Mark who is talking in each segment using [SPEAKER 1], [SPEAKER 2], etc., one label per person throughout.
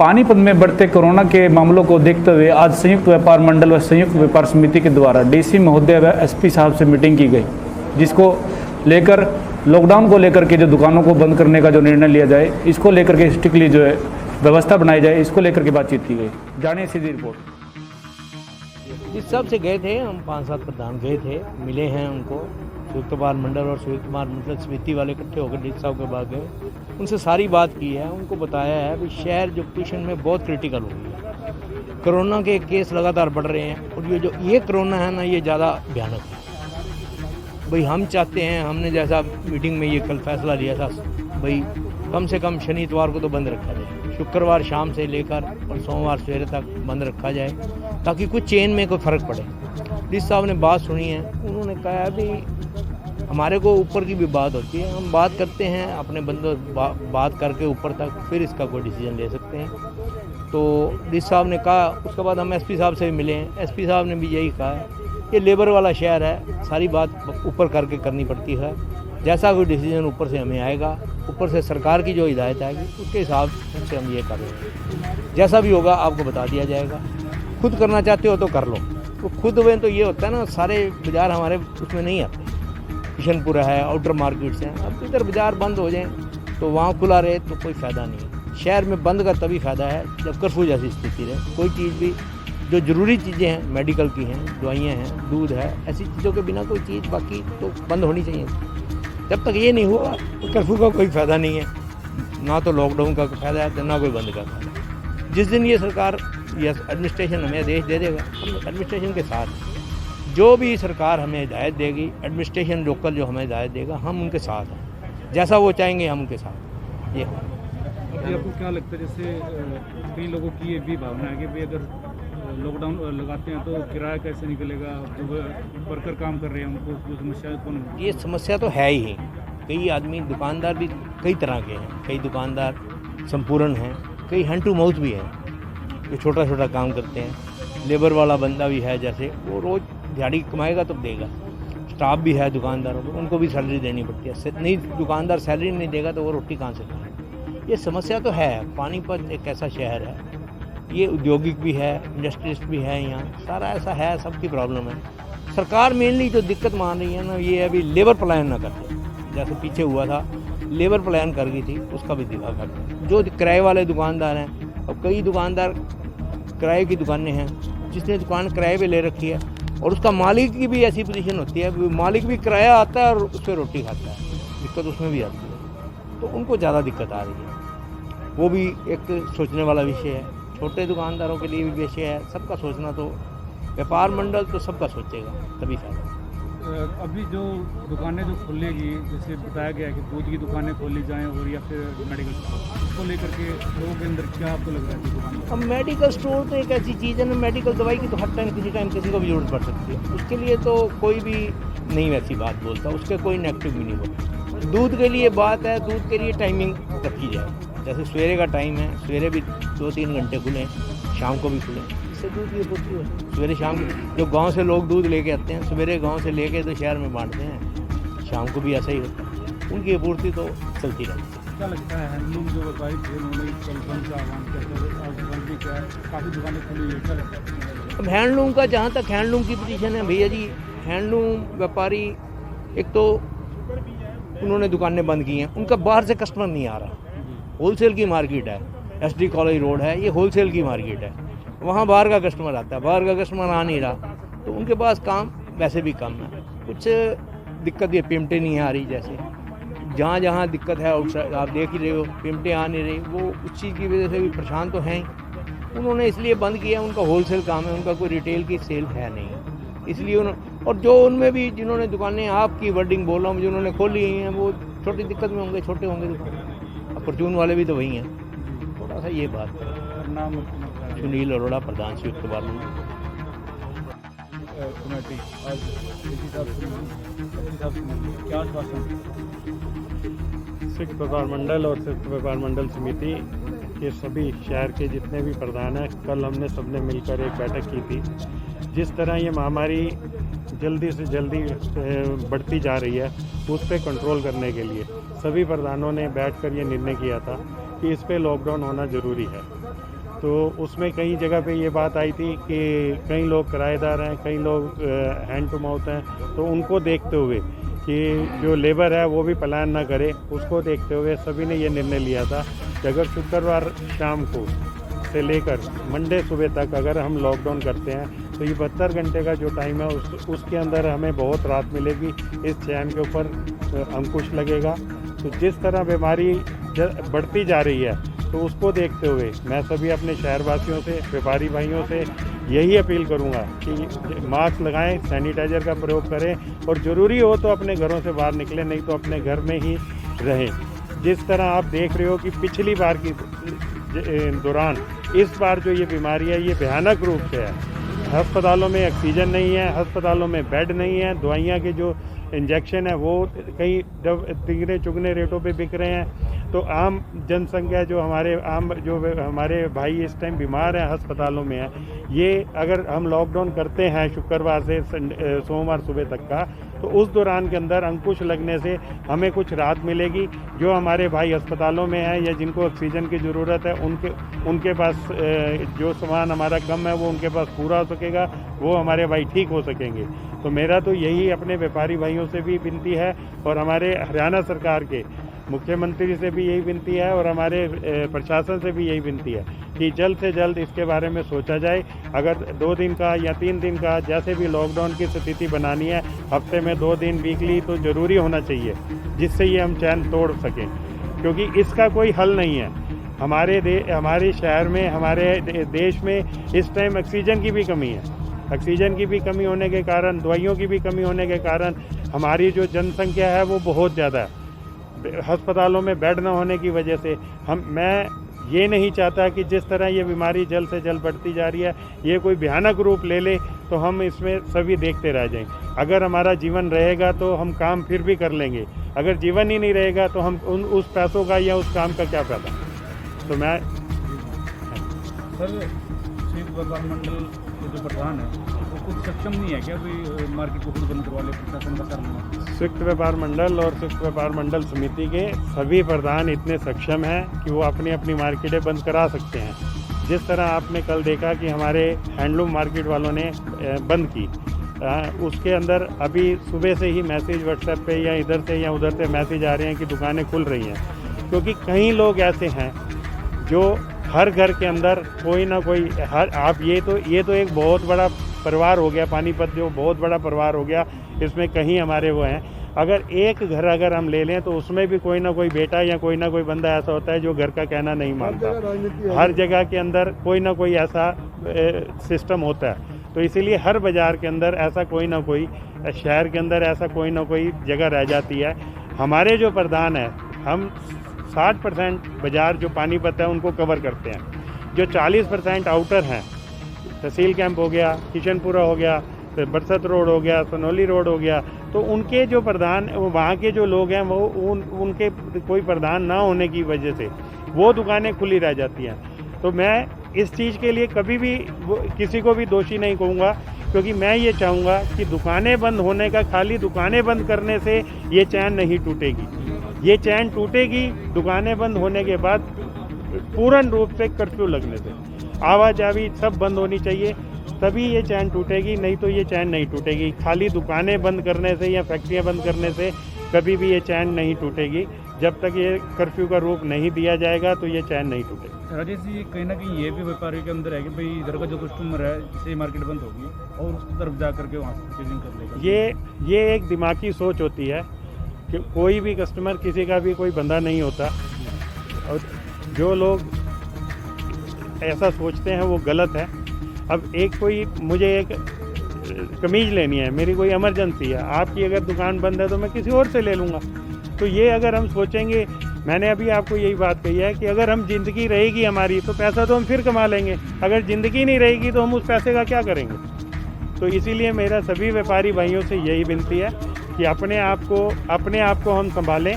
[SPEAKER 1] पानीपत में बढ़ते कोरोना के मामलों को देखते हुए आज संयुक्त व्यापार मंडल व संयुक्त व्यापार समिति के द्वारा डीसी महोदय व एसपी साहब से मीटिंग की गई, जिसको लेकर लॉकडाउन को लेकर के जो दुकानों को बंद करने का जो निर्णय लिया जाए, इसको लेकर के स्ट्रिक्टली जो है व्यवस्था बनाई जाए, इसको लेकर के बातचीत की गई। जानिए सीधी रिपोर्ट।
[SPEAKER 2] इस सब से गए थे हम 5-7 प्रधान गए थे, मिले हैं उनको। संयुक्त व्यापार मंडल और संयुक्त व्यापार मंडल समिति वाले इकट्ठे होकर डी साहब के बाद गए, उनसे सारी बात की है। उनको बताया है कि शहर जो पोजीशन में बहुत क्रिटिकल हो गई है, कोरोना के केस लगातार बढ़ रहे हैं और ये कोरोना है ना, ये ज़्यादा भयानक है। भाई हम चाहते हैं, हमने जैसा मीटिंग में ये कल फैसला लिया था, भाई कम से कम शनि इतवार को तो बंद रखा जाए, शुक्रवार शाम से लेकर और सोमवार सवेरे तक बंद रखा जाए, ताकि कुछ चेन में कोई फ़र्क पड़े। डी साहब ने बात सुनी है, उन्होंने कहा भी हमारे को ऊपर की भी बात होती है, हम बात करते हैं अपने बंदों बात करके ऊपर तक, फिर इसका कोई डिसीजन ले सकते हैं। तो डी साहब ने कहा, उसके बाद हम एसपी साहब से भी मिले हैं। एसपी साहब ने भी यही कहा है, ये लेबर वाला शहर है, सारी बात ऊपर करके करनी पड़ती है। जैसा कोई डिसीजन ऊपर से हमें आएगा, ऊपर से सरकार की जो हिदायत आएगी, उसके हिसाब से हम ये कर रहे हैं। जैसा भी होगा आपको बता दिया जाएगा। खुद करना चाहते हो तो कर लो। तो खुद में तो ये होता है ना, सारे बाज़ार हमारे उसमें नहीं आते। किशनपुरा है, आउटर मार्केट्स हैं, अब इधर बाज़ार बंद हो जाएं तो वहाँ खुला रहे तो कोई फ़ायदा नहीं है। शहर में बंद का तभी फ़ायदा है जब कर्फ्यू जैसी स्थिति रहे। कोई चीज़ भी जो ज़रूरी चीज़ें हैं, मेडिकल की हैं, दवाइयाँ हैं, दूध है, ऐसी चीज़ों के बिना कोई चीज़ बाकी तो बंद होनी चाहिए। जब तक ये नहीं हुआ तो कर्फ्यू का कोई फ़ायदा नहीं है, ना तो लॉकडाउन का फ़ायदा है, ना कोई बंद का फ़ायदा। जिस दिन ये सरकार या एडमिनिस्ट्रेशन हमें आदेश दे देगा, हम एडमिनिस्ट्रेशन के साथ, जो भी सरकार हमें हिदायत देगी, एडमिनिस्ट्रेशन लोकल जो हमें हिदायत देगा, हम उनके साथ हैं। जैसा वो चाहेंगे हम उनके साथ। ये
[SPEAKER 3] अभी आपको क्या लगता है, जैसे कई लोगों की ये भी भावना है कि भाई अगर लॉकडाउन लगाते हैं तो किराया कैसे निकलेगा, जो वर्कर काम कर रहे हैं उनको जो समस्या कौन?
[SPEAKER 2] ये समस्या तो है ही। कई आदमी दुकानदार भी कई तरह के हैं, कई दुकानदार संपूर्ण हैं, कई हैंड टू माउथ भी हैं, जो छोटा छोटा काम करते हैं। लेबर वाला बंदा भी है, जैसे वो रोज़ दिहाड़ी कमाएगा तब देगा। स्टाफ भी है दुकानदारों को, उनको भी सैलरी देनी पड़ती है। नहीं, दुकानदार सैलरी नहीं देगा तो वो रोटी कहाँ से खाएगा। ये समस्या तो है। पानीपत एक ऐसा शहर है, ये औद्योगिक भी है, इंडस्ट्रिस्ट भी है, यहाँ सारा ऐसा है, सबकी प्रॉब्लम है। सरकार मेनली जो दिक्कत मान रही है ना, ये अभी लेबर पलायन ना करते, जैसे पीछे हुआ था, लेबर पलायन कर गई थी, उसका भी दिखा करते। जो किराए वाले दुकानदार हैं, अब कई दुकानदार किराए की दुकानें हैं, जिसने दुकान किराए पे ले रखी है और उसका मालिक की भी ऐसी पोजीशन होती है, मालिक भी किराया आता है और उस पर रोटी खाता है, दिक्कत उसमें भी आती है। तो उनको ज़्यादा दिक्कत आ रही है। वो भी एक सोचने वाला विषय है। छोटे दुकानदारों के लिए भी विषय है। सबका सोचना तो, व्यापार मंडल तो सबका सोचेगा तभी फायदा।
[SPEAKER 3] अभी जो दुकानें जो खुलेगी, जैसे बताया गया है कि दूध की दुकानें खोली जाएं और या फिर मेडिकल स्टोर, उसको लेकर के लोगों के अंदर क्या आपको लग रहा है दुकान?
[SPEAKER 2] अब मेडिकल स्टोर तो एक ऐसी चीज़ है ना, मेडिकल दवाई की तो हर टाइम किसी को भी जरूरत पड़ सकती है। उसके लिए तो कोई भी नहीं वैसी बात बोलता, उसके कोई नेगेटिव भी नहीं बोलता। दूध के लिए बात है, दूध के लिए टाइमिंग रखी जाए। जैसे सवेरे का टाइम है, सवेरे भी 2-3 घंटे खुलें, शाम को भी खुलें, इससे दूध की आपूर्ति हो। सवेरे शाम जो गांव से लोग दूध लेके आते हैं, सवेरे गांव से लेके तो शहर में बांटते हैं, शाम को भी ऐसा ही होता है। उनकी आपूर्ति तो चलती रहती है।
[SPEAKER 3] क्या लगता है हैंडलूम जो व्यापारी थे उन्होंने कल बंद का आह्वान किया था, आज बंद भी किया है, काफ़ी दुकानें खुली हुई है, क्या लगता है?
[SPEAKER 2] अब हैंडलूम का, जहाँ तक हैंडलूम की पोजीशन है भैया जी, हैंडलूम व्यापारी एक तो उन्होंने दुकानें बंद की हैं, उनका बाहर से कस्टमर नहीं आ रहा। होलसेल की मार्केट है, SD कॉलेज रोड है, ये होलसेल की मार्केट है, वहाँ बाहर का कस्टमर आता है, बाहर का कस्टमर आ नहीं रहा, तो उनके पास काम वैसे भी कम है। कुछ दिक्कत ये पेमेंटें नहीं आ रही, जैसे जहाँ जहाँ दिक्कत है आउटसाइड आप देख ही रहे हो, पेमेंटें आ नहीं रही, वो उस चीज़ की वजह से भी परेशान तो हैं ही। उन्होंने इसलिए बंद किया, उनका होलसेल काम है, उनका कोई रिटेल की सेल है नहीं, इसलिए और जो उनमें भी जिन्होंने दुकानें, आपकी वर्डिंग बोल रहा हूँ, जिन्होंने खोली हुई हैं, वो छोटी दिक्कत में होंगे, छोटे होंगे दुकान, परचून वाले भी तो वही हैं। थोड़ा सा ये बात है।
[SPEAKER 3] नाम
[SPEAKER 2] सुनील अरोड़ा, प्रधान संयुक्त व्यापार
[SPEAKER 3] कमेटी आज क्या आश्वासन?
[SPEAKER 4] संयुक्त व्यापार मंडल और संयुक्त व्यापार मंडल समिति के सभी शहर के जितने भी प्रधान हैं, कल हमने सबने मिलकर एक बैठक की थी। जिस तरह ये महामारी जल्दी से जल्दी बढ़ती जा रही है, उस पर कंट्रोल करने के लिए सभी प्रधानों ने बैठकर ये निर्णय किया था कि इस पे लॉकडाउन होना ज़रूरी है। तो उसमें कई जगह पे ये बात आई थी कि कई लोग किराएदार हैं, कई लोग हैंड टू माउथ हैं, तो उनको देखते हुए कि जो लेबर है वो भी पलायन ना करे, उसको देखते हुए सभी ने ये निर्णय लिया था कि अगर शुक्रवार शाम को से लेकर मंडे सुबह तक अगर हम लॉकडाउन करते हैं तो ये 72 घंटे का जो टाइम है उसके अंदर हमें बहुत राहत मिलेगी, इस चैन के ऊपर अंकुश लगेगा। तो जिस तरह बीमारी बढ़ती जा रही है तो उसको देखते हुए मैं सभी अपने शहरवासियों से, व्यापारी भाइयों से यही अपील करूंगा कि मास्क लगाएं, सैनिटाइज़र का प्रयोग करें और ज़रूरी हो तो अपने घरों से बाहर निकलें, नहीं तो अपने घर में ही रहें। जिस तरह आप देख रहे हो कि पिछली बार की दौरान इस बार जो ये बीमारी है ये भयानक रूप से है। अस्पतालों में ऑक्सीजन नहीं है, अस्पतालों में बेड नहीं है, दवाइयाँ के जो इंजेक्शन है वो कई तिगने चुगने रेटों पे बिक रहे हैं। तो आम जनसंख्या जो हमारे भाई इस टाइम बीमार हैं, अस्पतालों में है, ये अगर हम लॉकडाउन करते हैं शुक्रवार से सोमवार सुबह तक का, तो उस दौरान के अंदर अंकुश लगने से हमें कुछ राहत मिलेगी। जो हमारे भाई अस्पतालों में हैं या जिनको ऑक्सीजन की ज़रूरत है उनके पास जो सामान हमारा कम है वो उनके पास पूरा हो सकेगा, वो हमारे भाई ठीक हो सकेंगे। तो मेरा तो यही अपने व्यापारी भाइयों से भी विनती है और हमारे हरियाणा सरकार के मुख्यमंत्री से भी यही विनती है और हमारे प्रशासन से भी यही विनती है कि जल्द से जल्द इसके बारे में सोचा जाए। अगर 2 दिन का या 3 दिन का जैसे भी लॉकडाउन की स्थिति बनानी है, हफ्ते में 2 दिन वीकली तो ज़रूरी होना चाहिए, जिससे ये हम चैन तोड़ सकें, क्योंकि इसका कोई हल नहीं है। हमारे शहर में, हमारे देश में इस टाइम ऑक्सीजन की भी कमी है। ऑक्सीजन की भी कमी होने के कारण, दवाइयों की भी कमी होने के कारण हमारी जो जनसंख्या है वो बहुत ज़्यादा है। अस्पतालों में बेड न होने की वजह से मैं ये नहीं चाहता कि जिस तरह ये बीमारी जल्द से जल्द बढ़ती जा रही है ये कोई भयानक रूप ले ले तो हम इसमें सभी देखते रह जाएं। अगर हमारा जीवन रहेगा तो हम काम फिर भी कर लेंगे, अगर जीवन ही नहीं रहेगा तो हम उस पैसों का या उस काम का क्या फायदा। तो मैं
[SPEAKER 3] सर, संयुक्त व्यापार मंडल के जो प्रधान है वो खुद सक्षम नहीं है क्या भाई मार्केट को खुद बंद करवा ले, प्रशासन का सामना?
[SPEAKER 4] संयुक्त व्यापार मंडल और संयुक्त व्यापार मंडल समिति के सभी प्रधान इतने सक्षम हैं कि वो अपनी अपनी मार्केटें बंद करा सकते हैं। जिस तरह आपने कल देखा कि हमारे हैंडलूम मार्केट वालों ने बंद की, उसके अंदर अभी सुबह से ही मैसेज व्हाट्सएप पे या इधर से या उधर से मैसेज आ रहे हैं कि दुकानें खुल रही हैं, क्योंकि कई लोग ऐसे हैं जो हर घर के अंदर कोई ना कोई ये तो एक बहुत बड़ा परिवार हो गया, पानीपत जो बहुत बड़ा परिवार हो गया, इसमें कहीं हमारे वो हैं। अगर एक घर अगर हम ले लें तो उसमें भी कोई ना कोई बेटा या कोई ना कोई बंदा ऐसा होता है जो घर का कहना नहीं मानता। हर जगह के अंदर कोई ना कोई ऐसा सिस्टम होता है। तो इसीलिए हर बाज़ार के अंदर ऐसा कोई ना कोई, शहर के अंदर ऐसा कोई ना कोई जगह रह जाती है। हमारे जो प्रधान है, हम 60% बाज़ार जो पानीपत है उनको कवर करते हैं। जो 40% आउटर हैं, तहसील कैंप हो गया, किशनपुरा हो गया, बरसत रोड हो गया, सनौली रोड हो गया, तो उनके जो प्रधान, वहाँ के जो लोग हैं वो उनके कोई प्रधान ना होने की वजह से वो दुकानें खुली रह जाती हैं। तो मैं इस चीज़ के लिए कभी भी किसी को भी दोषी नहीं कहूँगा, क्योंकि मैं ये चाहूँगा कि दुकानें बंद होने का, खाली दुकानें बंद करने से ये चैन नहीं टूटेगी। ये चैन टूटेगी दुकानें बंद होने के बाद पूर्ण रूप से कर्फ्यू लगने से, आवाजाही सब बंद होनी चाहिए, तभी ये चैन टूटेगी, नहीं तो ये चैन नहीं टूटेगी। खाली दुकानें बंद करने से या फैक्ट्रियां बंद करने से कभी भी ये चैन नहीं टूटेगी। जब तक ये कर्फ्यू का रूप नहीं दिया जाएगा तो ये चैन नहीं टूटेगी।
[SPEAKER 3] राजेश जी, कहीं ना कहीं ये भी व्यापारियों के अंदर है कि भाई इधर का जो कस्टमर है, जैसे मार्केट बंद होगी और उसकी तरफ जा करके वहाँ से परचेजिंग कर लेगा।
[SPEAKER 4] ये एक दिमागी सोच होती है कि कोई भी कस्टमर, किसी का भी कोई बंदा नहीं होता, और जो लोग ऐसा सोचते हैं वो गलत है। अब मुझे एक कमीज लेनी है, मेरी कोई इमरजेंसी है, आपकी अगर दुकान बंद है तो मैं किसी और से ले लूँगा। तो ये अगर हम सोचेंगे, मैंने अभी आपको यही बात कही है कि अगर हम ज़िंदगी रहेगी हमारी तो पैसा तो हम फिर कमा लेंगे, अगर ज़िंदगी नहीं रहेगी तो हम उस पैसे का क्या करेंगे। तो इसीलिए मेरा सभी व्यापारी भाइयों से यही विनती है कि अपने आप को हम संभालें,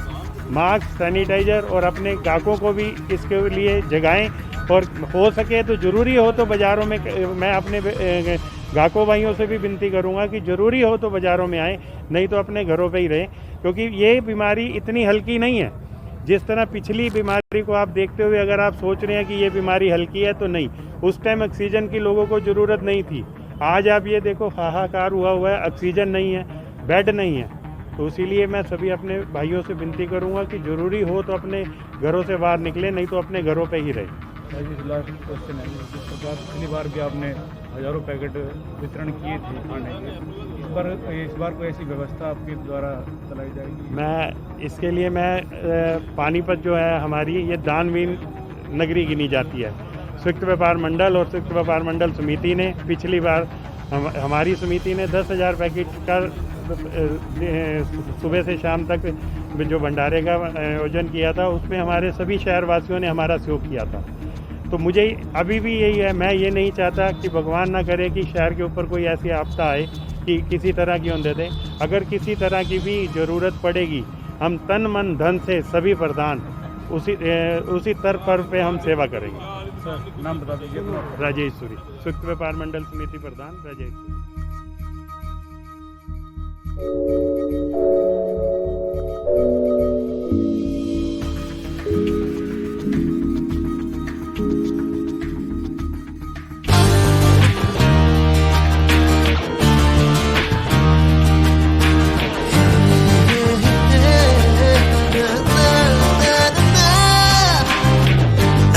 [SPEAKER 4] मास्क, सैनिटाइज़र, और अपने ग्राहकों को भी इसके लिए जगाएं, और हो सके तो ज़रूरी हो तो बाज़ारों में, मैं अपने ग्राहकों भाइयों से भी विनती करूंगा कि ज़रूरी हो तो बाज़ारों में आएँ, नहीं तो अपने घरों पे ही रहें, क्योंकि ये बीमारी इतनी हल्की नहीं है। जिस तरह पिछली बीमारी को आप देखते हुए अगर आप सोच रहे हैं कि ये बीमारी हल्की है, तो नहीं, उस टाइम ऑक्सीजन की लोगों को ज़रूरत नहीं थी। आज आप ये देखो हाहाकार हुआ है, ऑक्सीजन नहीं है, बेड नहीं है। तो इसीलिए मैं सभी अपने भाइयों से विनती करूंगा कि ज़रूरी हो तो अपने घरों से बाहर निकले, नहीं तो अपने घरों पे ही रहे।
[SPEAKER 3] लास्ट क्वेश्चन है, जिस प्रकार पिछली बार भी आपने हज़ारों पैकेट वितरण किए थे खाने के, इस बार कोई ऐसी व्यवस्था आपके द्वारा चलाई जाएगी?
[SPEAKER 4] मैं इसके लिए पानीपत जो है हमारी, ये दानवीर नगरी गिनी जाती है। संयुक्त व्यापार मंडल और संयुक्त व्यापार मंडल समिति ने पिछली बार हमारी समिति ने 10,000 पैकेट का सुबह से शाम तक जो भंडारे का आयोजन किया था, उसमें हमारे सभी शहरवासियों ने हमारा सहयोग किया था। तो मुझे अभी भी यही है, मैं ये नहीं चाहता कि भगवान ना करे कि शहर के ऊपर कोई ऐसी आपदा आए कि किसी तरह की दे दें। अगर किसी तरह की भी ज़रूरत पड़ेगी, हम तन मन धन से सभी प्रधान उसी पर पे हम सेवा करेंगे।
[SPEAKER 3] सर, नाम बता दीजिए।
[SPEAKER 4] राजेश सूरी, संयुक्त व्यापार मंडल समिति प्रधान Rajesh Suri.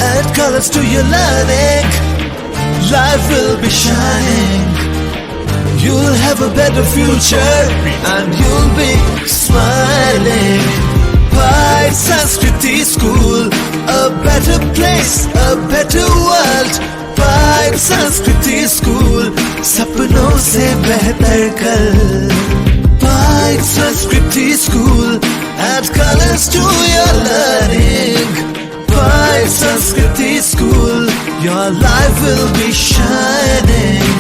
[SPEAKER 5] Add colors to your learning, life will be shining. You'll have a better future and you'll be smiling. Pride Sanskriti School, a better place, a better world. Pride Sanskriti School, सपनों से बेहतर कल. Pride Sanskriti School, add colors to your learning. Pride Sanskriti School, your life will be shining.